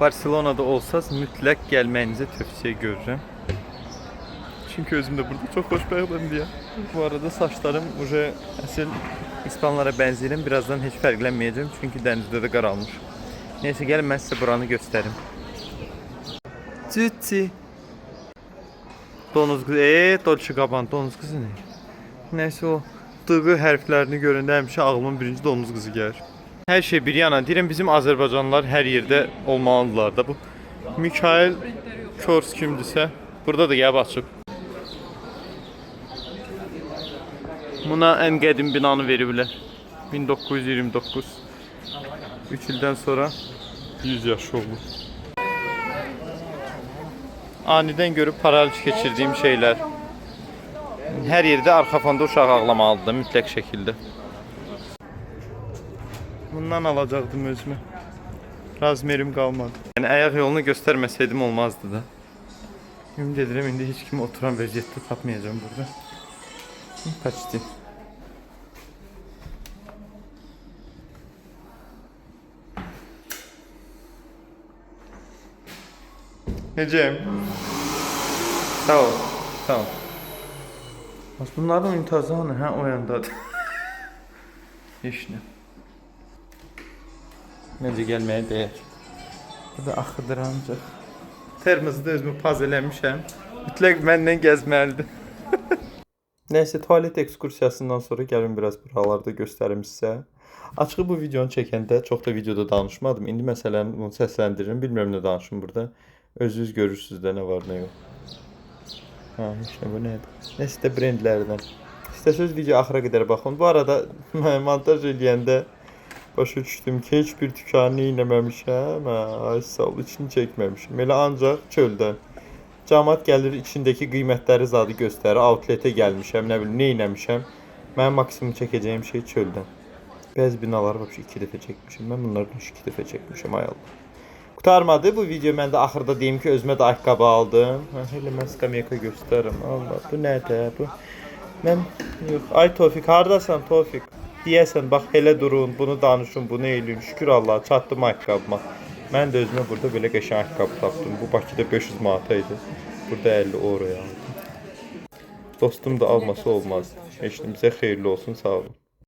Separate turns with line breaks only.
Barcelona'da olsaz mütləq gəlməyinizi tövsiyə görürəm. Çünki özüm də burada çox xoşbəxtəm deyə. Bu arada saçlarım uje əsl İspanlara bənzəyirəm. Birazdan heç fərqlənməyəcəm çünki dənizdə də qaralmış. Neysə gəlin mən sizə buranı göstərim. Cici. Donuz qızı, Dolce Gabbana donuz qızı nə? Neysə o dığı hərflərini görəndə həmişə ağlıma birinci donuz qızı gəlir. Hər şey bir yana deyirəm, bizim Azərbaycanlılar hər yerdə olmalıdırlar da. Bu Mikhail Kors kimdirsə, burada da gəlib açıb. Buna ən qədim binanı veriblər. 1929. 3 ildən sonra 100 yaş oldu. Anidən görüb paraliç keçirdiyim şeylər. Hər yerdə arxa fonda uşaq ağlamalıdır mütləq şəkildə. Bundan alacaqdım özümə. Razmerim qalmadı. Yəni ayaq yolunu göstərməsəydim olmazdı da. Ümid edirəm indi heç kimi oturan vəziyyətdə tapmayacağım burada. Kaçtı. Necəyim? Sağ ol. Sağ ol. Bunların ünitazı hanı? Hə, o yandadır. Heç nə. Necə gəlməyə dəyər. Burada axıdır ancaq. Termozda özümü paz eləmişəm. Mütləq məndən gəzməlidir. Nəysə, tualet ekskursiyasından sonra gəlin biraz buralarda göstərim sizə. Açığı bu videonu çəkəndə çox da videoda danışmadım. İndi məsələn bunu səsləndirirəm. Bilmirəm nə danışım burada. Özünüz görürsünüz də nə var nə yox. Ha, heç nə bu nədir? Nəysə də brendlərdən. İstəsəz video axıra qədər baxın. Bu arada montaj eləyəndə başa düşdüm ki, heç bir dükanı eləməmişəm. Ay sağ ol, içini çəkməmişim. Elə ancaq çöldən. Cəmaət gəlir, içindəki qiymətləri zadı göstərir. Outletə gəlmişəm, nə bilim, nə eləmişəm. Mənim maksimum çəkəcəyim şey çöldən. Bəzi binaları vəbşə 2 dəfə çəkmişəm. Mən bunlardan 2 dəfə çəkmişəm, ay Allah. Qurtarmadı bu video. Mən də axırda deyim ki, özümə də ayaqqabı aldım. Elə mən skamyaka göstərim. Allah, bu nədir bu? Mən, yox. Ay Tofiq, haradasan Tofiq? Deyəsən, bax, elə durun, bunu danışın, bunu eləyin. Şükür Allah, çatdım ayaqqabıma. Mən də özümə burada belə qəşəng ayaqqabı tapdım. Bu Bakıda 500 manata idi. Burada 50 euroya aldım. Dostum da alması olmaz. Heç bizə xeyirli olsun, sağ olun.